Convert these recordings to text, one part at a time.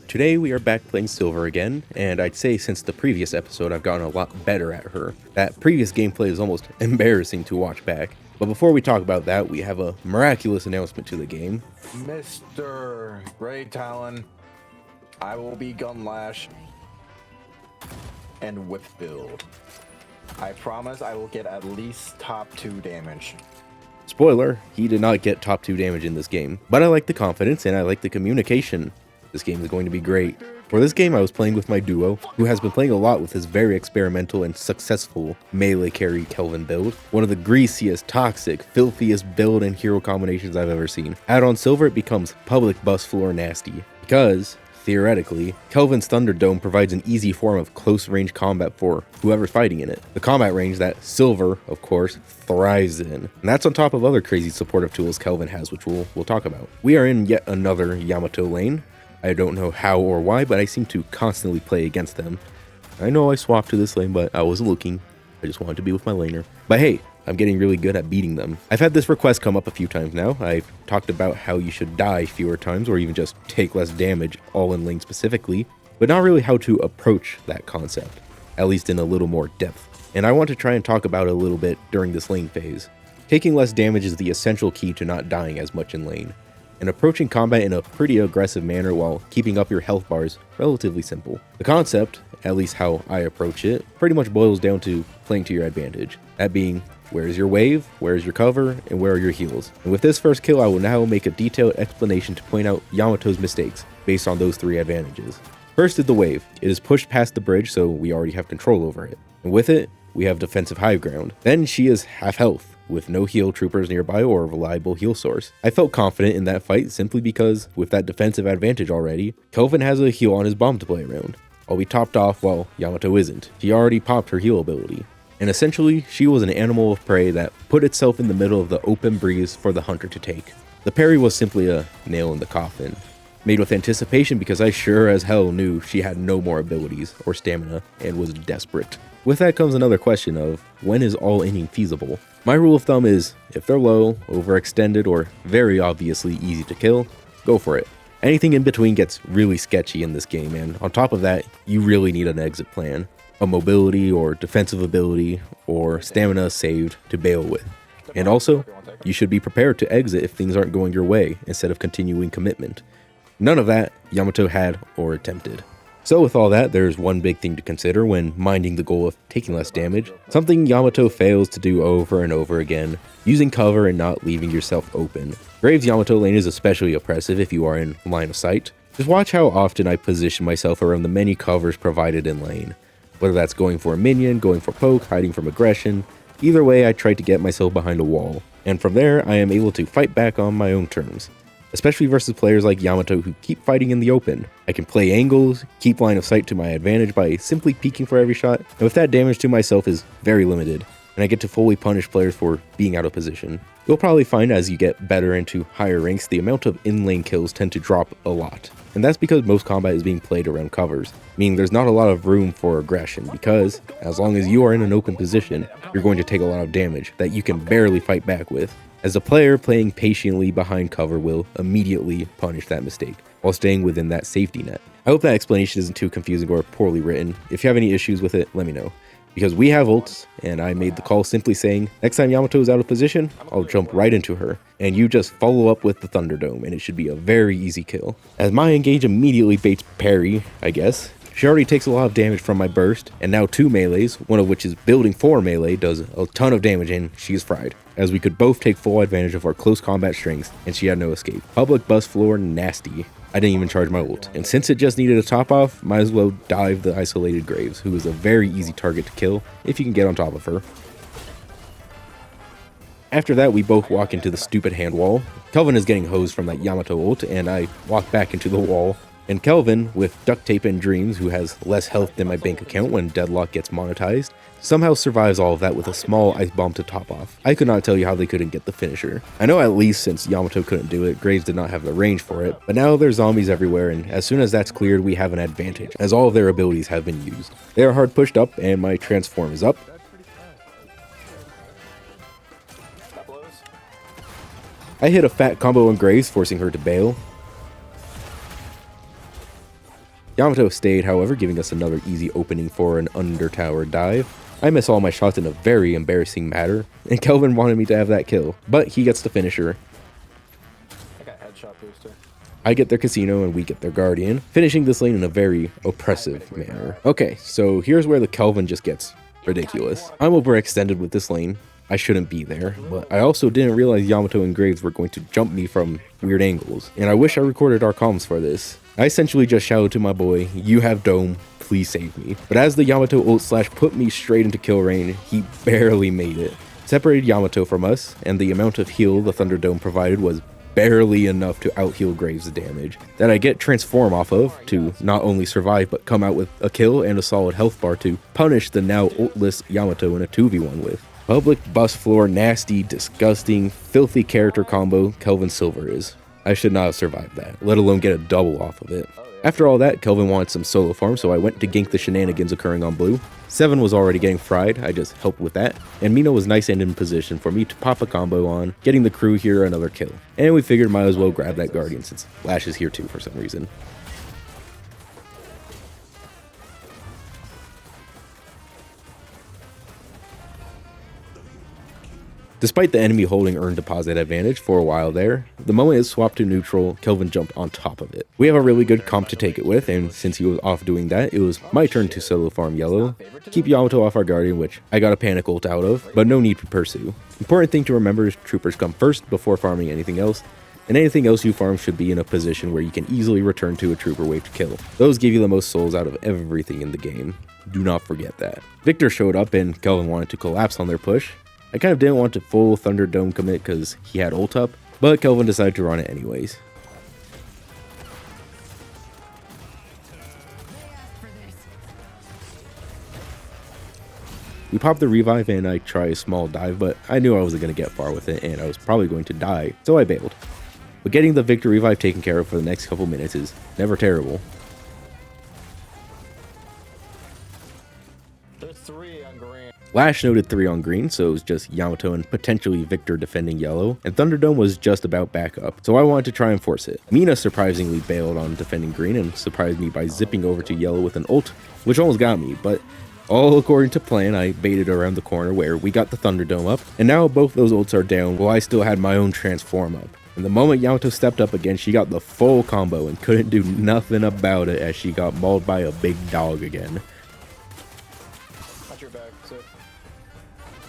Today we are back playing Silver again, and I'd say since the previous episode I've gotten a lot better at her. That previous gameplay is almost embarrassing to watch back. But before we talk about that, we have a miraculous announcement to the game. Mr. Great Talon, I will be Gunlash and Whip Build. I promise I will get at least top 2 damage. Spoiler, he did not get top 2 damage in this game, but I like the confidence and I like the communication. This game is going to be great. For this game I was playing with my duo, who has been playing a lot with his very experimental and successful melee carry Kelvin build. One of the greasiest, toxic, filthiest build and hero combinations I've ever seen. Add on Silver, it becomes public bus floor nasty, because theoretically, Kelvin's Thunderdome provides an easy form of close-range combat for whoever's fighting in it. The combat range that Silver, of course, thrives in. And that's on top of other crazy supportive tools Kelvin has, which we'll talk about. We are in yet another Yamato lane. I don't know how or why, but I seem to constantly play against them. I know I swapped to this lane, but I wasn't looking. I just wanted to be with my laner. But hey, I'm getting really good at beating them. I've had this request come up a few times now. I've talked about how you should die fewer times or even just take less damage, all in lane specifically, but not really how to approach that concept, at least in a little more depth. And I want to try and talk about it a little bit during this lane phase. Taking less damage is the essential key to not dying as much in lane, and approaching combat in a pretty aggressive manner while keeping up your health bar is relatively simple. The concept, at least how I approach it, pretty much boils down to playing to your advantage. That being, where's your wave, where's your cover, and where are your heals? And with this first kill, I will now make a detailed explanation to point out Yamato's mistakes based on those 3 advantages. First is the wave. It is pushed past the bridge, so we already have control over it. And with it, we have defensive high ground. Then she is half health, with no heal troopers nearby or a reliable heal source. I felt confident in that fight simply because, with that defensive advantage already, Kelvin has a heal on his bomb to play around. I'll be topped off while Yamato isn't. She already popped her heal ability. And essentially, she was an animal of prey that put itself in the middle of the open breeze for the hunter to take. The parry was simply a nail in the coffin, made with anticipation because I sure as hell knew she had no more abilities or stamina and was desperate. With that comes another question of, when is all-inning feasible? My rule of thumb is, if they're low, overextended, or very obviously easy to kill, go for it. Anything in between gets really sketchy in this game, and on top of that, you really need an exit plan. A mobility or defensive ability or stamina saved to bail with. And also, you should be prepared to exit if things aren't going your way instead of continuing commitment. None of that Yamato had or attempted. So with all that, there's one big thing to consider when minding the goal of taking less damage, something Yamato fails to do over and over again, using cover and not leaving yourself open. Graves Yamato lane is especially oppressive if you are in line of sight. Just watch how often I position myself around the many covers provided in lane. Whether that's going for a minion, going for poke, hiding from aggression, either way I try to get myself behind a wall, and from there I am able to fight back on my own terms. Especially versus players like Yamato who keep fighting in the open. I can play angles, keep line of sight to my advantage by simply peeking for every shot, and with that damage to myself is very limited, and I get to fully punish players for being out of position. You'll probably find as you get better into higher ranks, the amount of in-lane kills tend to drop a lot. And that's because most combat is being played around covers, meaning there's not a lot of room for aggression because, as long as you are in an open position, you're going to take a lot of damage that you can barely fight back with. As a player, playing patiently behind cover will immediately punish that mistake, while staying within that safety net. I hope that explanation isn't too confusing or poorly written. If you have any issues with it, let me know. Because we have ults, and I made the call simply saying, next time Yamato is out of position, I'll jump right into her, and you just follow up with the Thunderdome, and it should be a very easy kill. As my engage immediately baits parry, I guess. She already takes a lot of damage from my burst, and now 2 melees, one of which is building for melee, does a ton of damage and she is fried, as we could both take full advantage of our close combat strengths, and she had no escape. Public bus floor nasty. I didn't even charge my ult, and since it just needed a top off, might as well dive the isolated Graves, who is a very easy target to kill if you can get on top of her. After that, we both walk into the stupid hand wall. Kelvin is getting hosed from that Yamato ult, and I walk back into the wall. And Kelvin, with duct tape and dreams, who has less health than my bank account when Deadlock gets monetized, somehow survives all of that with a small ice bomb to top off. I could not tell you how they couldn't get the finisher. I know at least since Yamato couldn't do it, Graves did not have the range for it, but now there's zombies everywhere, and as soon as that's cleared, we have an advantage, as all of their abilities have been used. They are hard pushed up, and my transform is up. I hit a fat combo on Graves, forcing her to bail. Yamato stayed, however, giving us another easy opening for an under tower dive. I miss all my shots in a very embarrassing manner, and Kelvin wanted me to have that kill, but he gets the finisher. I got headshot booster. I get their casino and we get their guardian, finishing this lane in a very oppressive manner. Okay, so here's where the Kelvin just gets ridiculous. I'm overextended with this lane. I shouldn't be there, but I also didn't realize Yamato and Graves were going to jump me from weird angles, and I wish I recorded our comms for this. I essentially just shouted to my boy, "You have dome, please save me." But as the Yamato ult slash put me straight into kill range, he barely made it. Separated Yamato from us, and the amount of heal the Thunderdome provided was barely enough to out-heal Graves' damage that I get transform off of to not only survive but come out with a kill and a solid health bar to punish the now ultless Yamato in a 2v1 with. Public bus floor, nasty, disgusting, filthy character combo Kelvin Silver is. I should not have survived that, let alone get a double off of it. After all that, Kelvin wanted some solo farm, so I went to gank the shenanigans occurring on blue. 7 was already getting fried, I just helped with that, and Mina was nice and in position for me to pop a combo on, getting the crew here another kill. And we figured might as well grab that guardian since Lash is here too for some reason. Despite the enemy holding earned deposit advantage for a while there, the moment it swapped to neutral, Kelvin jumped on top of it. We have a really good comp to take it with, and since he was off doing that, it was my turn to solo farm yellow, keep Yamato off our guardian, which I got a panic ult out of, but no need to pursue. Important thing to remember is troopers come first before farming anything else, and anything else you farm should be in a position where you can easily return to a trooper wave to kill. Those give you the most souls out of everything in the game. Do not forget that. Victor showed up and Kelvin wanted to collapse on their push. I kind of didn't want to full Thunderdome commit because he had ult up, but Kelvin decided to run it anyways. We popped the revive and I try a small dive, but I knew I wasn't going to get far with it and I was probably going to die, so I bailed. But getting the Victor revive taken care of for the next couple minutes is never terrible. There's 3 on green. Lash noted 3 on green, so it was just Yamato and potentially Victor defending yellow, and Thunderdome was just about back up, so I wanted to try and force it. Mina surprisingly bailed on defending green and surprised me by zipping over to yellow with an ult, which almost got me, but all according to plan, I baited around the corner where we got the Thunderdome up, and now both those ults are down while I still had my own transform up. And the moment Yamato stepped up again, she got the full combo and couldn't do nothing about it as she got mauled by a big dog again.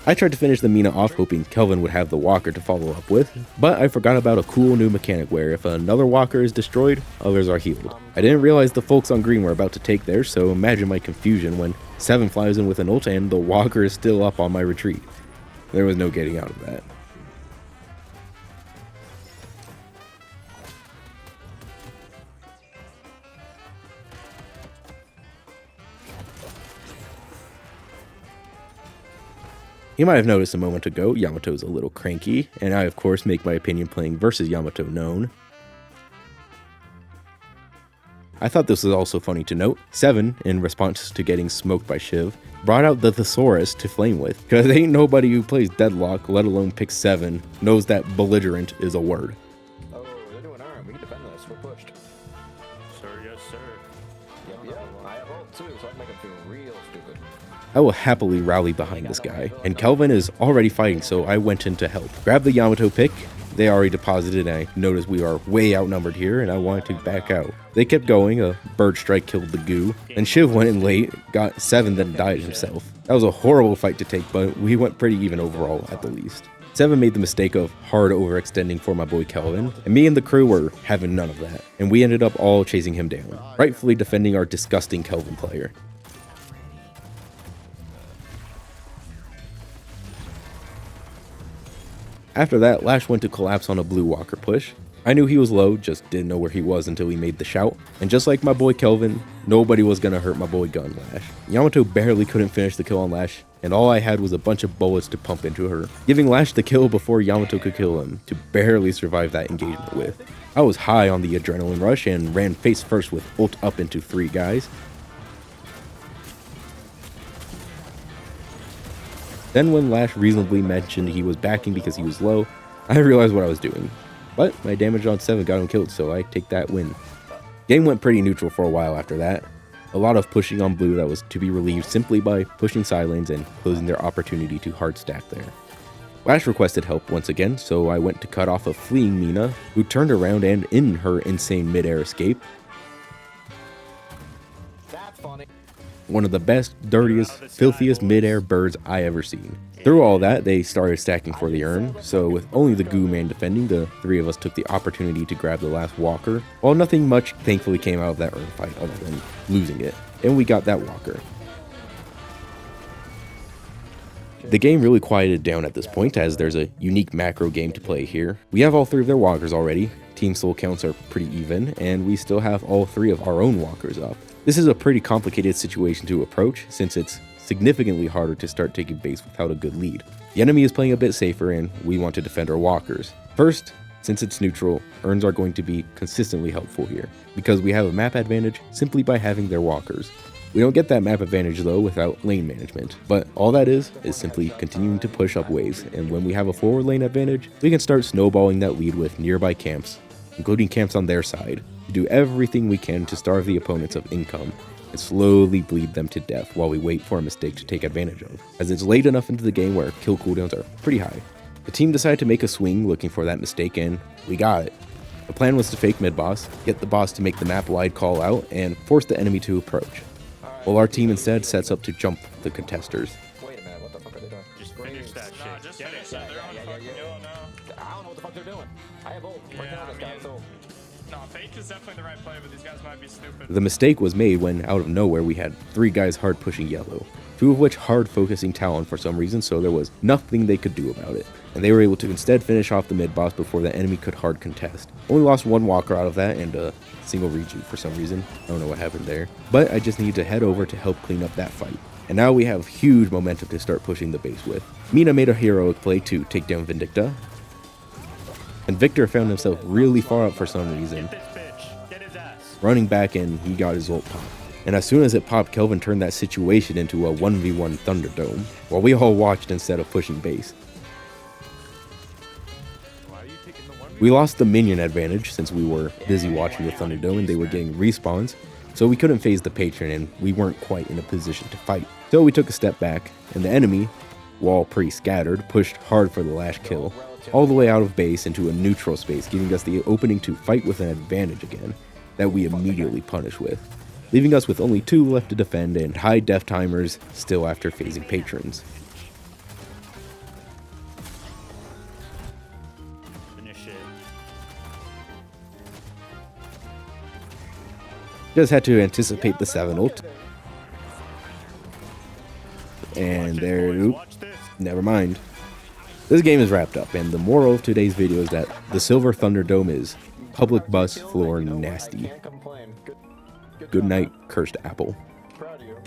I tried to finish the Mina off hoping Kelvin would have the walker to follow up with, but I forgot about a cool new mechanic where if another walker is destroyed, others are healed. I didn't realize the folks on green were about to take theirs, so imagine my confusion when 7 flies in with an ult and the walker is still up on my retreat. There was no getting out of that. You might have noticed a moment ago, Yamato's a little cranky, and I of course make my opinion playing versus Yamato known. I thought this was also funny to note. 7, in response to getting smoked by Shiv, brought out the thesaurus to flame with, cause ain't nobody who plays Deadlock, let alone pick 7, knows that belligerent is a word. Oh, they're doing arm. We can defend this. We're pushed. Sir, yes, sir. Yep. I have ult too, so I can make him feel real stupid. I will happily rally behind this guy, and Kelvin is already fighting, so I went in to help. Grab the Yamato pick, they already deposited, and I noticed we are way outnumbered here, and I wanted to back out. They kept going, a bird strike killed the goo, and Shiv went in late, got 7, then died himself. That was a horrible fight to take, but we went pretty even overall at the least. 7 made the mistake of hard overextending for my boy Kelvin, and me and the crew were having none of that, and we ended up all chasing him down, rightfully defending our disgusting Kelvin player. After that, Lash went to collapse on a blue walker push. I knew he was low, just didn't know where he was until he made the shout. And just like my boy Kelvin, nobody was gonna hurt my boy Gun Lash. Yamato barely couldn't finish the kill on Lash, and all I had was a bunch of bullets to pump into her, giving Lash the kill before Yamato could kill him, to barely survive that engagement with. I was high on the adrenaline rush and ran face first with ult up into 3 guys. Then when Lash reasonably mentioned he was backing because he was low, I realized what I was doing. But my damage on 7 got him killed, so I take that win. Game went pretty neutral for a while after that. A lot of pushing on blue that was to be relieved simply by pushing side lanes and closing their opportunity to hard stack there. Flash requested help once again, so I went to cut off a fleeing Mina, who turned around and in her insane mid-air escape. That's funny. One of the best, dirtiest, filthiest mid-air birds I ever seen. Through all that, they started stacking for the urn, so with only the goo man defending, the three of us took the opportunity to grab the last walker, while nothing much thankfully came out of that urn fight other than losing it, and we got that walker. The game really quieted down at this point, as there's a unique macro game to play here. We have all three of their walkers already, team soul counts are pretty even, and we still have all three of our own walkers up. This is a pretty complicated situation to approach, since it's significantly harder to start taking base without a good lead. The enemy is playing a bit safer, and we want to defend our walkers. First, since it's neutral, urns are going to be consistently helpful here, because we have a map advantage simply by having their walkers. We don't get that map advantage though without lane management, but all that is simply continuing to push up waves, and when we have a forward lane advantage, we can start snowballing that lead with nearby camps, including camps on their side, to do everything we can to starve the opponents of income, and slowly bleed them to death while we wait for a mistake to take advantage of, as it's late enough into the game where kill cooldowns are pretty high. The team decided to make a swing looking for that mistake, and we got it. The plan was to fake mid-boss, get the boss to make the map wide call out, and force the enemy to approach, while our team instead sets up to jump the contesters. Wait a minute, what the fuck are they doing? Just finish that shit. Nah, just Get finish it. it. They're on fucking yellow now. I don't know what the fuck they're doing. I have ult. Right Yeah, now, this I guy, mean- so No, fake is definitely the right play, but these guys might be stupid. The mistake was made when, out of nowhere, we had three guys hard pushing yellow, two of which hard focusing Talon for some reason, so there was nothing they could do about it, and they were able to instead finish off the mid boss before the enemy could hard contest. Only lost one walker out of that and a single rejuve for some reason. I don't know what happened there, but I just needed to head over to help clean up that fight. And now we have huge momentum to start pushing the base with. Mina made a heroic play to take down Vindicta, and Victor found himself really far up for some reason, Get this bitch. Get his ass. running back, and he got his ult pop. And as soon as it popped, Kelvin turned that situation into a 1v1 Thunderdome, while we all watched instead of pushing base. We lost the minion advantage since we were busy watching the Thunderdome and they were getting respawns, so we couldn't phase the patron and we weren't quite in a position to fight. So we took a step back, and the enemy, while pretty scattered, pushed hard for the last kill, all the way out of base into a neutral space, giving us the opening to fight with an advantage again, that we immediately punish with, leaving us with only 2 left to defend and high def timers still after phasing patrons. Finish it. Just had to anticipate the 7 ult. And Watch there, this, boys. oop, Watch this. never mind. This game is wrapped up, and the moral of today's video is that the Silver Thunderdome is public bus floor nasty. can't complain. Good Good night, cursed apple. Proud of you.